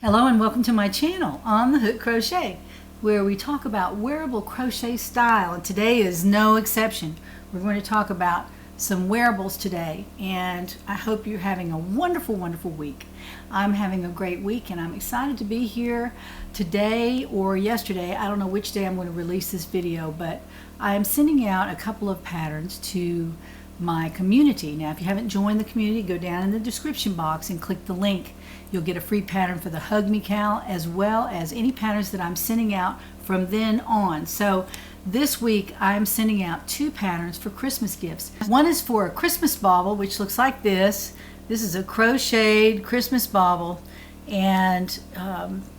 Hello and welcome to my channel on the Hook Crochet, where we talk about wearable crochet style, and today is no exception. We're going to talk about some wearables today, and I hope you're having a wonderful week. I'm having a great week and I'm excited to be here today or yesterday. I don't know which day I'm going to release this video, but I am sending out a couple of patterns to my community. Now, if you haven't joined the community, go down in the description box and click the link. You'll get a free pattern for the Hug Me Cal, as well as any patterns that I'm sending out from then on. So this week I'm sending out two patterns for Christmas gifts. One is for a Christmas bobble, which looks like this. This is a crocheted Christmas bobble, and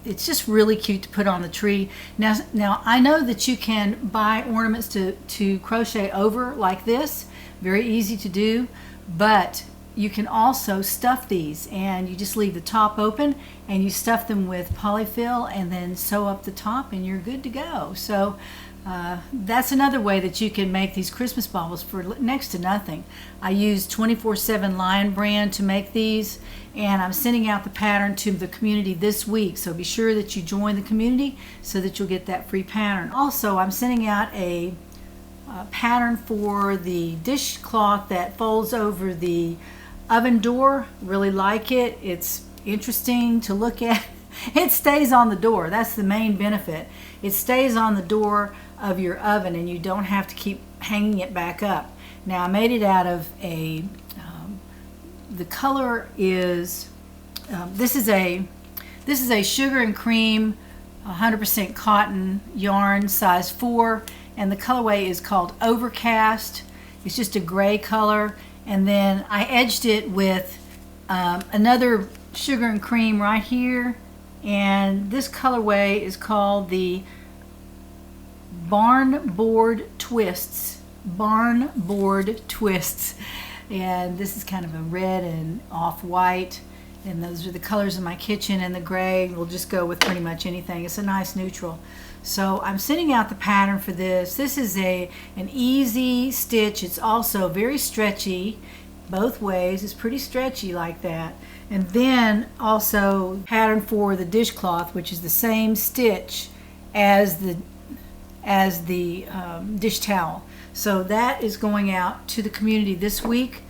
it's just really cute to put on the tree. Now I know that you can buy ornaments to crochet over like this. Very easy to do, but you can also stuff these, and you just leave the top open and you stuff them with polyfill and then sew up the top and you're good to go. So that's another way that you can make these Christmas baubles for next to nothing. I use 24/7 Lion brand to make these, and I'm sending out the pattern to the community this week, so be sure that you join the community so that you'll get that free pattern. Also, I'm sending out a pattern for the dishcloth that folds over the oven door. Really like it. It's interesting to look at. It stays on the door. That's the main benefit. It stays on the door of your oven and you don't have to keep hanging it back up. Now, I made it out of a the color is this is a sugar and cream 100% cotton yarn, size 4, and the colorway is called Overcast. It's just a gray color, and then I edged it with another sugar and cream right here, and this colorway is called the Barn Board Twists. Barn Board Twists. And this is kind of a red and off-white, and those are the colors in my kitchen, and the gray will just go with pretty much anything. It's a nice neutral. So I'm sending out the pattern for this. This is an easy stitch. It's also very stretchy both ways. It's pretty stretchy like that. And then also pattern for the dishcloth, which is the same stitch as the dish towel. So that is going out to the community this week.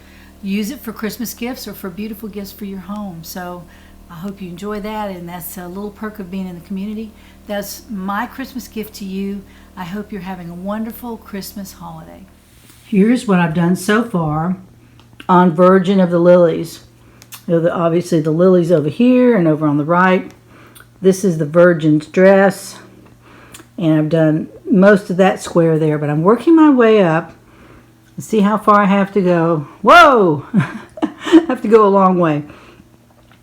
Use it for Christmas gifts or for beautiful gifts for your home. So I hope you enjoy that, and that's a little perk of being in the community. That's my Christmas gift to you. I hope you're having a wonderful Christmas holiday. Here's what I've done so far on Virgin of the Lilies. Obviously the lilies over here and over on the right. This is the Virgin's dress, and I've done most of that square there, but I'm working my way up. See how far I have to go. Whoa! I have to go a long way.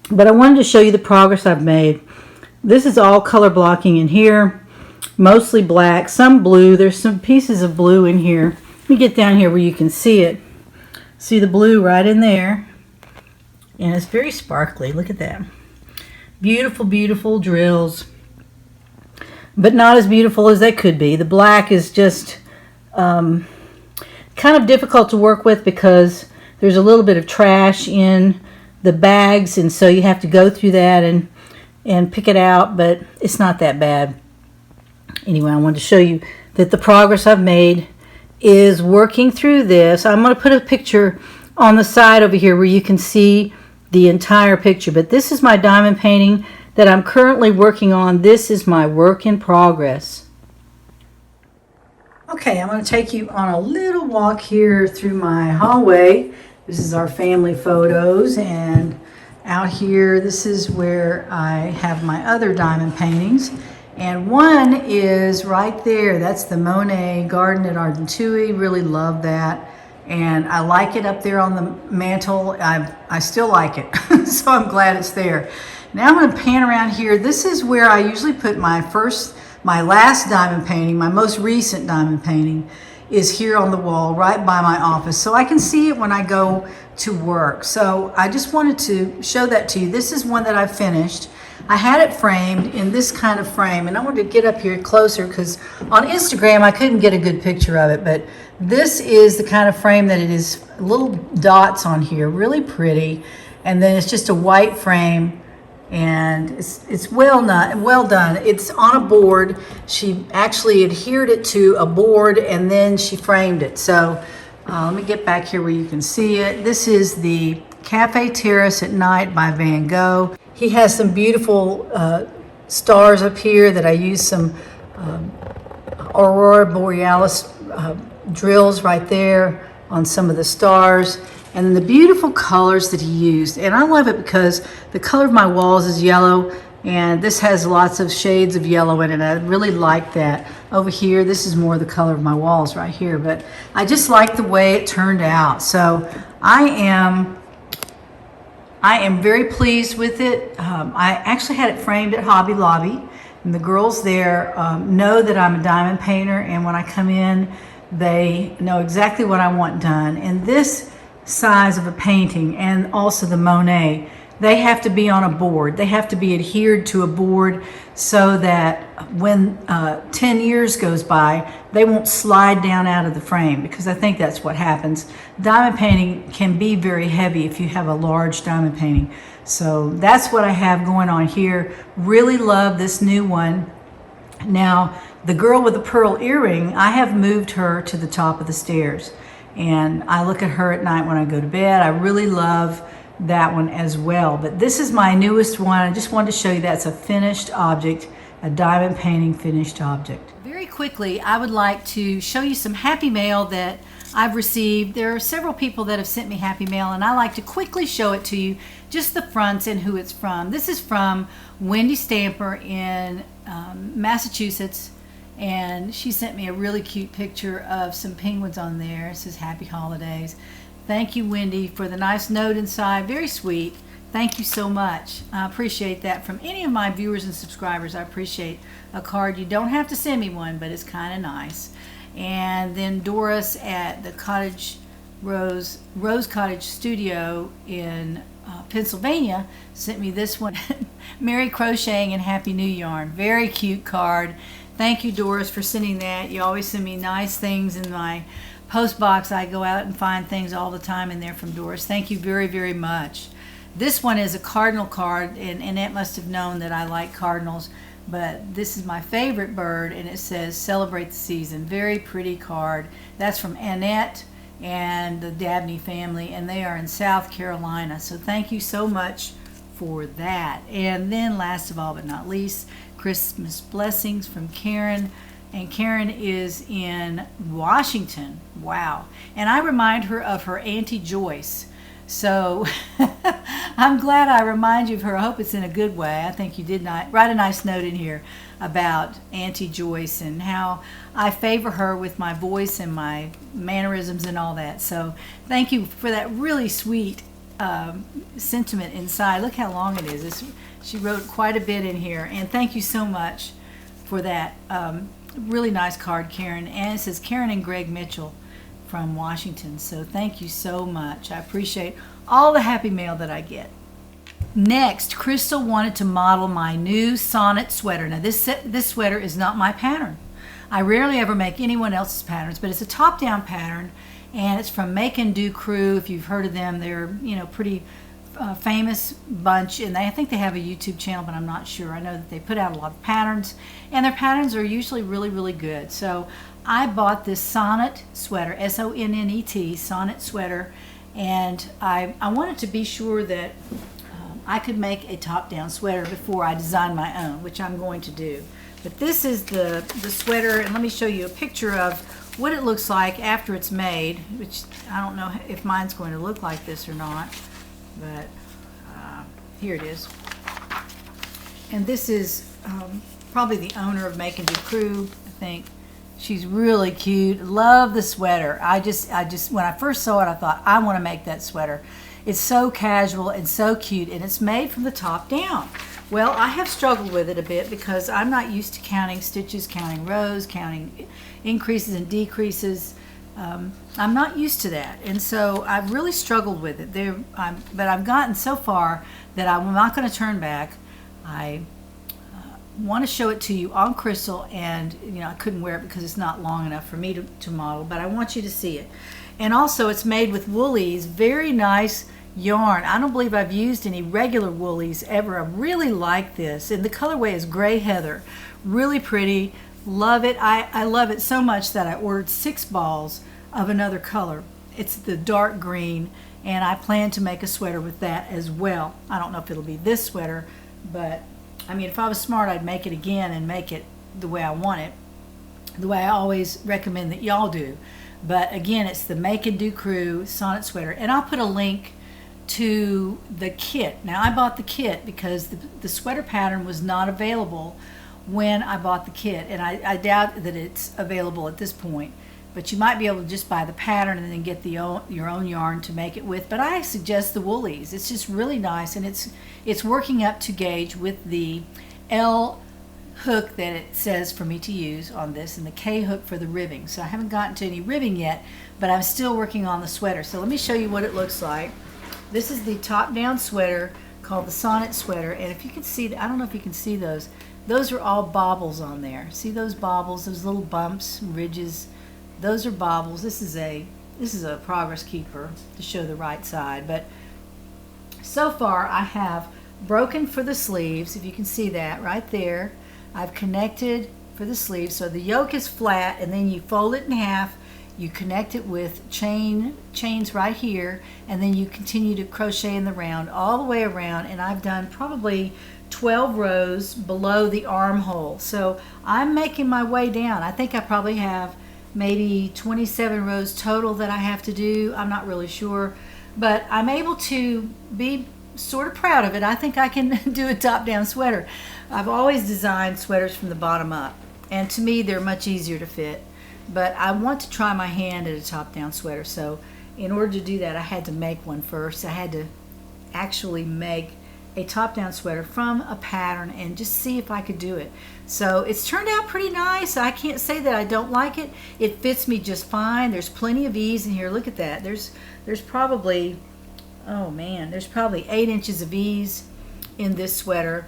But I wanted to show you the progress I've made. This is all color blocking in here, mostly black, some blue. There's some pieces of blue in here. Let me get down here where you can see it. See the blue right in there, and it's very sparkly. Look at that. Beautiful, beautiful drills, but not as beautiful as they could be. The black is just kind of difficult to work with because there's a little bit of trash in the bags, and so you have to go through that and pick it out, but it's not that bad. Anyway, I wanted to show you that the progress I've made is working through this. I'm going to put a picture on the side over here where you can see the entire picture, but this is my diamond painting that I'm currently working on. This is my work in progress. Okay, I'm going to take you on a little walk here through my hallway. This is our family photos, and out here, this is where I have my other diamond paintings. And one is right there. That's the Monet Garden at Ardentui. Really love that. And I like it up there on the mantle. I still like it, so I'm glad it's there. Now I'm going to pan around here. This is where I usually put my last diamond painting. My most recent diamond painting is here on the wall right by my office, so I can see it when I go to work. So I just wanted to show that to you. This is one that I finished. I had it framed in this kind of frame, and I wanted to get up here closer because on Instagram I couldn't get a good picture of it, but this is the kind of frame that it is. Little dots on here, really pretty, and then it's just a white frame and it's well done. It's on a board. She actually adhered it to a board and then she framed it. So let me get back here where you can see it. This is the Cafe Terrace at Night by Van Gogh. He has some beautiful stars up here that I used some Aurora Borealis drills right there on some of the stars, and then the beautiful colors that he used. And I love it because the color of my walls is yellow, and this has lots of shades of yellow in it. I really like that. Over here, this is more the color of my walls right here, but I just like the way it turned out. So I am very pleased with it. I actually had it framed at Hobby Lobby, and the girls there know that I'm a diamond painter, and when I come in, they know exactly what I want done. And this size of a painting, and also the Monet, they have to be on a board. They have to be adhered to a board so that when 10 years goes by, they won't slide down out of the frame, because I think that's what happens. Diamond painting can be very heavy if you have a large diamond painting. So that's what I have going on here. Really love this new one. Now, the girl with the pearl earring, I have moved her to the top of the stairs, and I look at her at night when I go to bed. I really love that one as well. But this is my newest one. I just wanted to show you that's a finished object, a diamond painting finished object. Very quickly, I would like to show you some happy mail that I've received. There are several people that have sent me happy mail, and I like to quickly show it to you, just the fronts and who it's from. This is from Wendy Stamper in Massachusetts, and she sent me a really cute picture of some penguins on there. It says Happy Holidays. Thank you, Wendy, for the nice note inside. Very sweet. Thank you so much. I appreciate that from any of my viewers and subscribers. I appreciate a card. You don't have to send me one, but it's kind of nice. And then Doris at the Rose Cottage Studio in Pennsylvania sent me this one. Merry Crocheting and Happy New Yarn. Very cute card. Thank you, Doris, for sending that. You always send me nice things in my post box. I go out and find things all the time in there from Doris. Thank you very, very much. This one is a cardinal card, and Annette must have known that I like cardinals, but this is my favorite bird, and it says Celebrate the Season. Very pretty card. That's from Annette and the Dabney family, and they are in South Carolina. So thank you so much for that. And then last of all but not least, Christmas blessings from Karen. And Karen is in Washington. Wow. And I remind her of her Auntie Joyce. So I'm glad I remind you of her. I hope it's in a good way. I think you did not write a nice note in here about Auntie Joyce and how I favor her with my voice and my mannerisms and all that. So thank you for that really sweet sentiment inside. Look how long it is. She wrote quite a bit in here. And thank you so much for that. Really nice card, Karen. And it says Karen and Greg Mitchell from Washington. So thank you so much. I appreciate all the happy mail that I get. Next, Crystal wanted to model my new Sonnet Sweater. Now this sweater is not my pattern. I rarely ever make anyone else's patterns, but it's a top-down pattern, and it's from Make and Do Crew. If you've heard of them, they're pretty famous bunch, and I think they have a YouTube channel, but I'm not sure. I know that they put out a lot of patterns, and their patterns are usually really, really good. So I bought this Sonnet Sweater, S-O-N-N-E-T, Sonnet Sweater, and I wanted to be sure that I could make a top-down sweater before I design my own, which I'm going to do. But this is the sweater, and let me show you a picture of what it looks like after it's made, which I don't know if mine's going to look like this or not. But here it is. And this is probably the owner of Make and Do Crew, I think. She's really cute. Love the sweater. I just when I first saw it, I thought, I want to make that sweater. It's so casual and so cute, and it's made from the top down. Well, I have struggled with it a bit because I'm not used to counting stitches, counting rows, counting increases and decreases. I'm not used to that, and so I've really struggled with it. But I've gotten so far that I'm not going to turn back. I want to show it to you on Crystal, and I couldn't wear it because it's not long enough for me to model, but I want you to see it. And also, it's made with Woolies, very nice yarn. I don't believe I've used any regular woolies ever. I really like this, and the colorway is Gray Heather. Really pretty. Love it. I love it so much that I ordered 6 balls of another color. It's the dark green, and I plan to make a sweater with that as well. I don't know if it'll be this sweater, but I mean, if I was smart, I'd make it again and make it the way I want it, the way I always recommend that y'all do. But again, it's the Make and Do Crew Sonnet Sweater, and I'll put a link to the kit. Now, I bought the kit because the sweater pattern was not available when I bought the kit, and I doubt that it's available at this point. But you might be able to just buy the pattern and then get your own yarn to make it with. But I suggest the woolies. It's just really nice, and it's working up to gauge with the L hook that it says for me to use on this, and the K hook for the ribbing. So I haven't gotten to any ribbing yet, but I'm still working on the sweater. So let me show you what it looks like. This is the top-down sweater called the Sonnet Sweater, and if you can see, I don't know if you can see those. Those are all bobbles on there. See those bobbles, those little bumps, ridges? Those are bobbles. This is a progress keeper to show the right side. But so far I have broken for the sleeves, if you can see that right there. I've connected for the sleeves, so the yoke is flat, and then you fold it in half, you connect it with chains right here, and then you continue to crochet in the round all the way around, and I've done probably 12 rows below the armhole. So I'm making my way down. I think I probably have maybe 27 rows total that I have to do. I'm not really sure, but I'm able to be sort of proud of it. I think I can do a top-down sweater. I've always designed sweaters from the bottom up, and to me they're much easier to fit, but I want to try my hand at a top-down sweater. So in order to do that, I had to make one first. I had to actually make a top-down sweater from a pattern and just see if I could do it. So it's turned out pretty nice. I can't say that I don't like it. It fits me just fine. There's plenty of ease in here. Look at that. There's probably, oh man, there's probably 8 inches of ease in this sweater,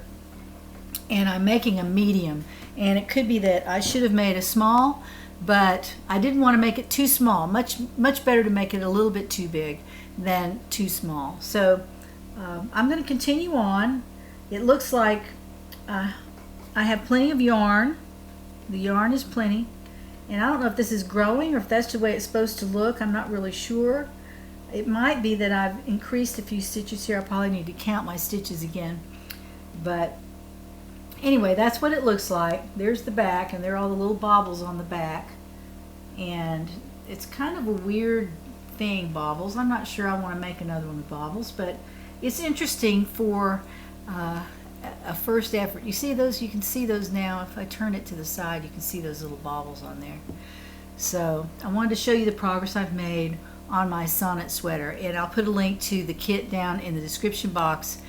and I'm making a medium, and it could be that I should have made a small, but I didn't want to make it too small. Much better to make it a little bit too big than too small. So I'm going to continue on. It looks like I have plenty of yarn. The yarn is plenty, and I don't know if this is growing or if that's the way it's supposed to look. I'm not really sure. It might be that I've increased a few stitches here. I probably need to count my stitches again, but anyway, that's what it looks like. There's the back, and there are all the little bobbles on the back, and it's kind of a weird thing, bobbles. I'm not sure I want to make another one with bobbles, but it's interesting for a first effort. You see those? You can see those now. If I turn it to the side, you can see those little bobbles on there. So I wanted to show you the progress I've made on my Sonnet Sweater, and I'll put a link to the kit down in the description box,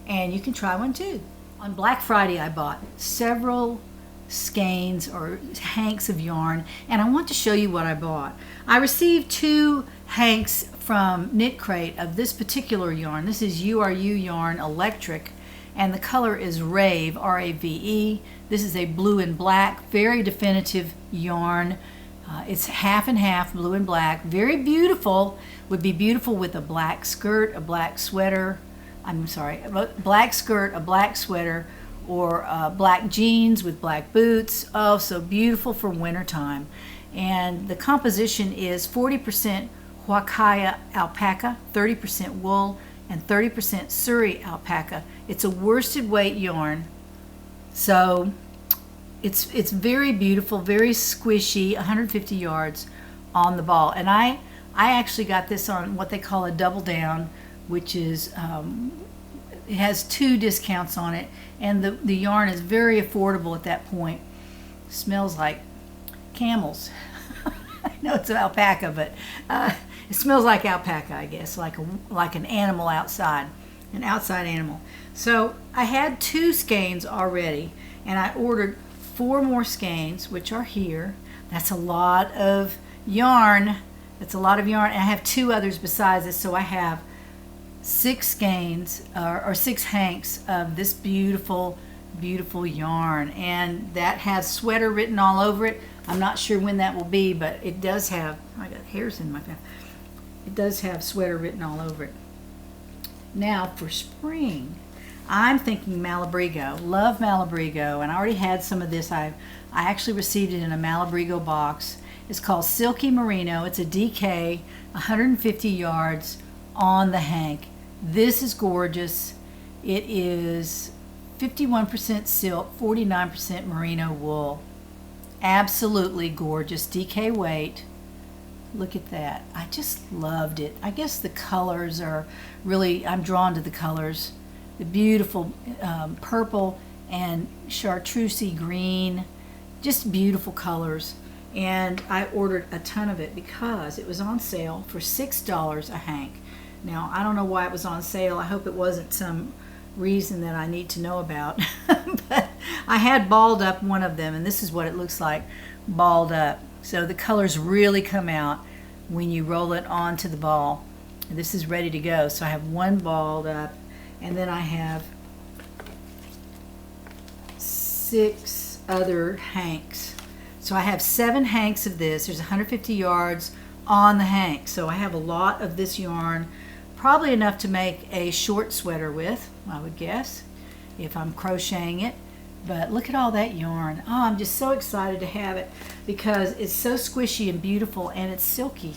and you can try one too. On Black Friday, I bought several skeins or hanks of yarn, and I want to show you what I bought. I received 2 hanks from Knit Crate of this particular yarn. This is URU yarn electric, and the color is Rave, R-A-V-E. This is a blue and black, very definitive yarn. It's half and half, blue and black. Very beautiful. Would be beautiful with a black skirt, a black sweater. I'm sorry, a black skirt, a black sweater, or black jeans with black boots. Oh, so beautiful for wintertime. And the composition is 40% Huacaya alpaca, 30% wool, and 30% Surrey alpaca. It's a worsted weight yarn, so it's very beautiful, very squishy, 150 yards on the ball. And I actually got this on what they call a double down, which is it has 2 discounts on it, and the yarn is very affordable at that point. Smells like camels. I know it's alpaca, but it smells like alpaca, I guess, like an animal outside, an outside animal. So I had 2 skeins already, and I ordered 4 more skeins, which are here. That's a lot of yarn. That's a lot of yarn. And I have 2 others besides this, so I have 6 skeins or 6 hanks of this beautiful, beautiful yarn, and that has sweater written all over it. I'm not sure when that will be, but it does have, I got hairs in my mouth. It does have sweater written all over it. Now for spring, I'm thinking Malabrigo. Love Malabrigo, and I already had some of this. I actually received it in a Malabrigo box. It's called Silky Merino. It's a DK, 150 yards on the hank. This is gorgeous. It is 51% silk, 49% merino wool. Absolutely gorgeous. DK weight. Look at that. I just loved it. I guess the colors are really, I'm drawn to the colors. The beautiful purple and chartreusey green. Just beautiful colors. And I ordered a ton of it because it was on sale for $6 a hank. Now, I don't know why it was on sale. I hope it wasn't some reason that I need to know about. But I had balled up one of them, and this is what it looks like balled up. So the colors really come out when you roll it onto the ball. This is ready to go. So I have one balled up, and then I have 6 other hanks. So I have 7 hanks of this. There's 150 yards on the hank. So I have a lot of this yarn, probably enough to make a short sweater with, I would guess, if I'm crocheting it. But look at all that yarn. Oh, I'm just so excited to have it because it's so squishy and beautiful, and it's silky.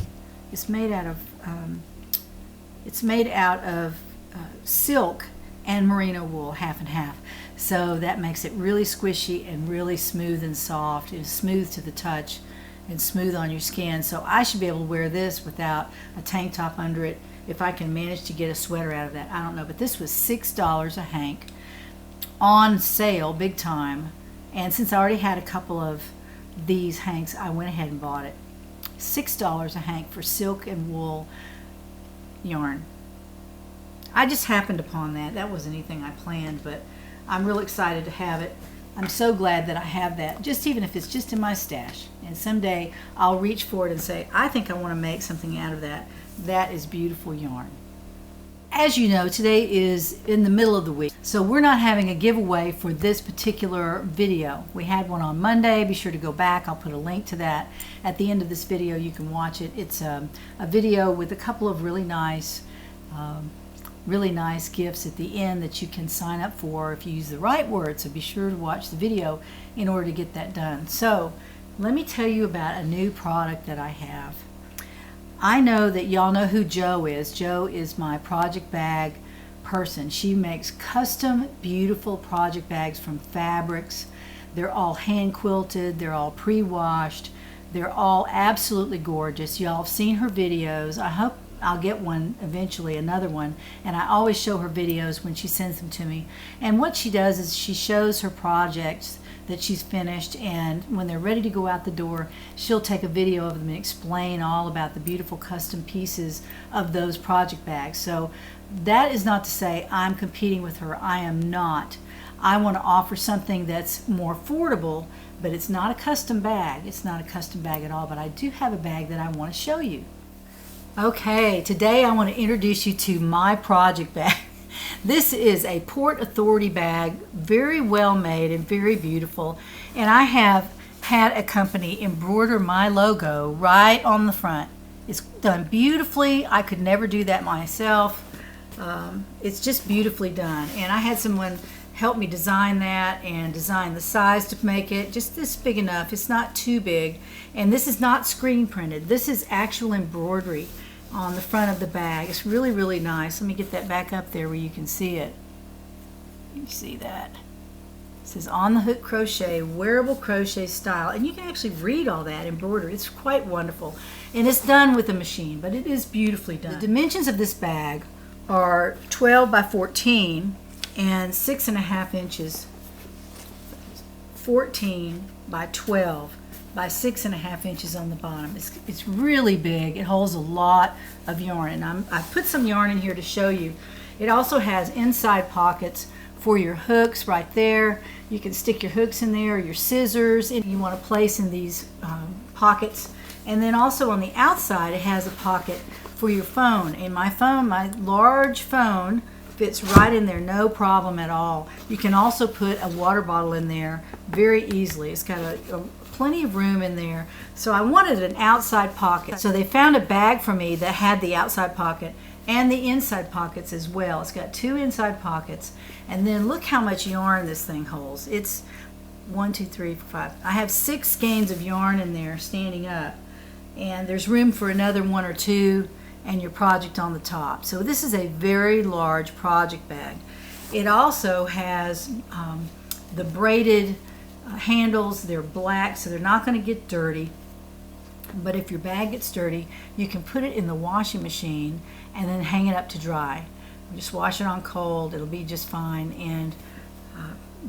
It's made out of silk and merino wool, half and half. So that makes it really squishy and really smooth and soft. It's smooth to the touch and smooth on your skin. So I should be able to wear this without a tank top under it if I can manage to get a sweater out of that. I don't know, but this was $6 a hank. On sale big time, and since I already had a couple of these hanks, I went ahead and bought it. $6 a hank for silk and wool yarn. I just happened upon that. That wasn't anything I planned, but I'm real excited to have it. I'm so glad that I have that, just even if it's just in my stash, and someday I'll reach for it and say, I think I want to make something out of that. That is beautiful yarn. As you know, today is in the middle of the week, so we're not having a giveaway for this particular video. We had one on Monday. Be sure to go back. I'll put a link to that at the end of this video. You can watch it. It's a video with a couple of really nice gifts at the end that you can sign up for if you use the right word. So be sure to watch the video in order to get that done. So let me tell you about a new product that I have. I know that y'all know who Jo is. Jo is my project bag person. She makes custom, beautiful project bags from fabrics. They're all hand quilted. They're all pre-washed. They're all absolutely gorgeous. Y'all have seen her videos. I hope I'll get one eventually, another one. And I always show her videos when she sends them to me. And what she does is she shows her projects that she's finished, and when they're ready to go out the door, she'll take a video of them and explain all about the beautiful custom pieces of those project bags. So that is not to say I'm competing with her. I am not. I want to offer something that's more affordable, but it's not a custom bag. It's not a custom bag at all, but I do have a bag that I want to show you. Okay, today I want to introduce you to my project bag. This is a Port Authority bag, very well made and very beautiful. And I have had a company embroider my logo right on the front. It's done beautifully. I could never do that myself. It's just beautifully done. And I had someone help me design that and design the size to make it just this big enough. It's not too big. And this is not screen printed. This is actual embroidery on the front of the bag. It's really, really nice. Let me get that back up there where you can see it. You see that? It says on the Hook Crochet, Wearable Crochet Style. And you can actually read all that embroidery. It's quite wonderful. And it's done with a machine, but it is beautifully done. The dimensions of this bag are 12 by 14 and 6.5 inches. 14 by 12 by 6.5 inches on the bottom. It's really big. It holds a lot of yarn, and I put some yarn in here to show you. It also has inside pockets for your hooks right there. You can stick your hooks in there, your scissors, and you want to place in these pockets. And then also on the outside, it has a pocket for your phone. And my phone, my large phone, fits right in there, no problem at all. You can also put a water bottle in there very easily. It's got plenty of room in there. So I wanted an outside pocket. So they found a bag for me that had the outside pocket, and the inside pockets as well. It's got 2 inside pockets, and then look how much yarn this thing holds. It's 1, 2, 3, 4, 5. I have 6 skeins of yarn in there standing up, and there's room for another 1 or 2 and your project on the top. So this is a very large project bag. It also has the braided handles. They're black, so they're not going to get dirty. But if your bag gets dirty, you can put it in the washing machine and then hang it up to dry. Just wash it on cold, it'll be just fine, and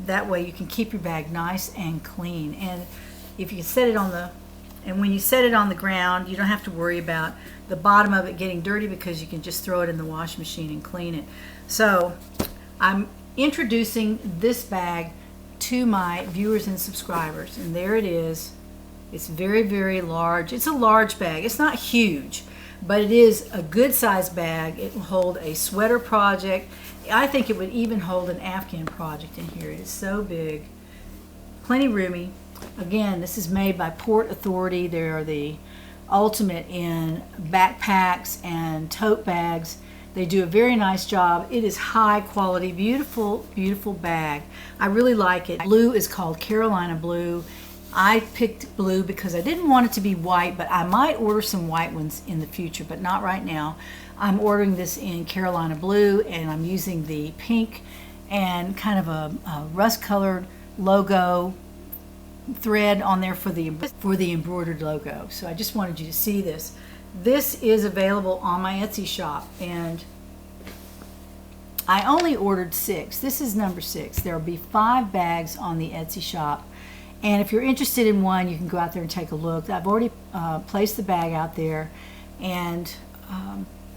that way you can keep your bag nice and clean. And if you set it on the, and when you set it on the ground, you don't have to worry about the bottom of it getting dirty because you can just throw it in the washing machine and clean it. So I'm introducing this bag to my viewers and subscribers, and there it is. It's very, very large. It's a large bag. It's not huge, but it is a good sized bag. It will hold a sweater project. I think it would even hold an Afghan project in here. It is so big. Plenty roomy. Again, this is made by Port Authority. They are the ultimate in backpacks and tote bags. They do a very nice job. It is high quality, beautiful, beautiful bag. I really like it. Blue is called Carolina Blue. I picked blue because I didn't want it to be white, but I might order some white ones in the future, but not right now. I'm ordering this in Carolina Blue, and I'm using the pink and kind of a rust-colored logo thread on there for the embroidered logo. So I just wanted you to see this. This is available on my Etsy shop, and I only ordered 6. This is number 6. There will be 5 bags on the Etsy shop. And if you're interested in one, you can go out there and take a look. I've already placed the bag out there, and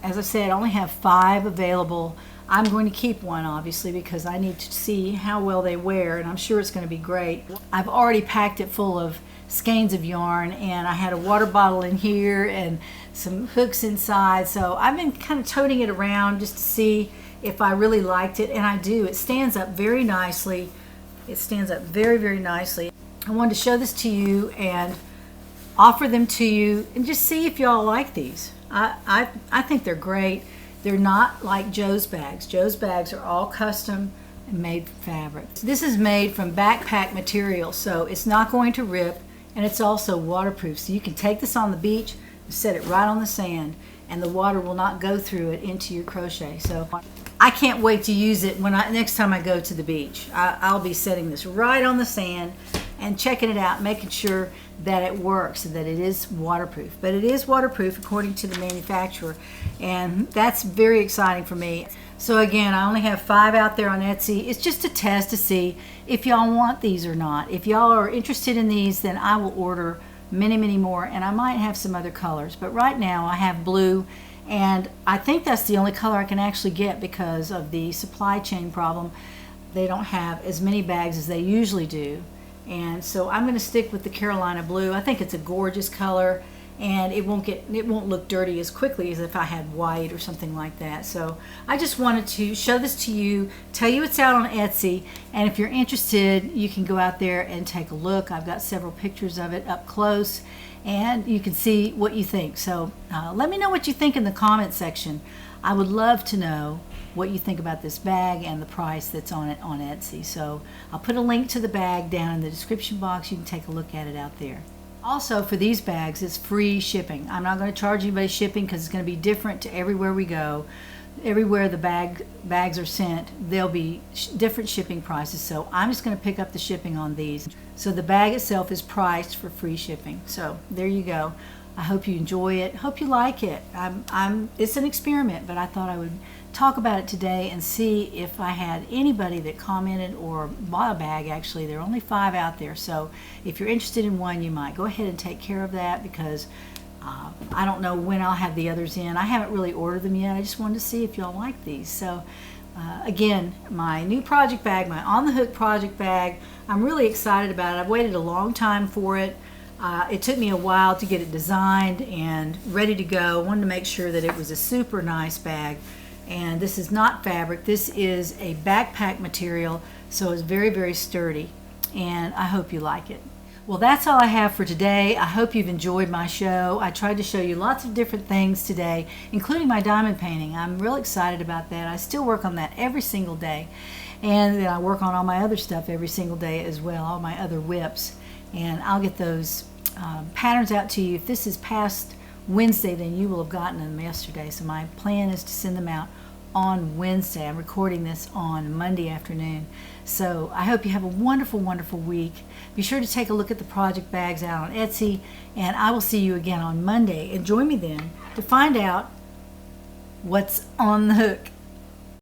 as I said, I only have 5 available. I'm going to keep one, obviously, because I need to see how well they wear, and I'm sure it's going to be great. I've already packed it full of skeins of yarn, and I had a water bottle in here and some hooks inside, so I've been kind of toting it around just to see if I really liked it, and I do. It stands up very nicely. It stands up very, very nicely. I wanted to show this to you and offer them to you and just see if y'all like these. I think they're great. They're not like Joe's bags. Joe's bags are all custom and made from fabric. This is made from backpack material, so it's not going to rip, and it's also waterproof. So you can take this on the beach and set it right on the sand, and the water will not go through it into your crochet. So I can't wait to use it when next time I go to the beach. I'll be setting this right on the sand and checking it out, making sure that it works and that it is waterproof. But it is waterproof according to the manufacturer, and that's very exciting for me. So again, I only have 5 out there on Etsy. It's just a test to see if y'all want these or not. If y'all are interested in these, then I will order many, many more, and I might have some other colors. But right now I have blue, and I think that's the only color I can actually get because of the supply chain problem. They don't have as many bags as they usually do. And so I'm going to stick with the Carolina Blue. I think it's a gorgeous color, and it won't look dirty as quickly as if I had white or something like that. So I just wanted to show this to you, tell you it's out on Etsy, and if you're interested, you can go out there and take a look. I've got several pictures of it up close, and you can see what you think. So let me know what you think in the comment section. I would love to know what you think about this bag and the price that's on it on Etsy. So I'll put a link to the bag down in the description box. You can take a look at it out there. Also, for these bags, it's free shipping. I'm not going to charge anybody shipping because it's going to be different to everywhere we go. Everywhere the bags are sent, there'll be different shipping prices. So I'm just going to pick up the shipping on these. So the bag itself is priced for free shipping. So there you go. I hope you enjoy it. Hope you like it. It's an experiment, but I thought I would talk about it today and see if I had anybody that commented or bought a bag. Actually, there are only 5 out there, so if you're interested in one, you might go ahead and take care of that, because I don't know when I'll have the others in. I haven't really ordered them yet. I just wanted to see if y'all like these. So again, my new project bag, my on the hook project bag, I'm really excited about it. I've waited a long time for it. It took me a while to get it designed and ready to go. I wanted to make sure that it was a super nice bag. And this is not fabric. This is a backpack material, so it's very, very sturdy. And I hope you like it. Well, that's all I have for today. I hope you've enjoyed my show. I tried to show you lots of different things today, including my diamond painting. I'm real excited about that. I still work on that every single day. And then I work on all my other stuff every single day as well, all my other whips. And I'll get those patterns out to you. If this is past Wednesday, then you will have gotten them yesterday. So my plan is to send them out on Wednesday. I'm recording this on Monday afternoon. So I hope you have a wonderful, wonderful week. Be sure to take a look at the project bags out on Etsy, and I will see you again on Monday. And join me then to find out what's on the hook.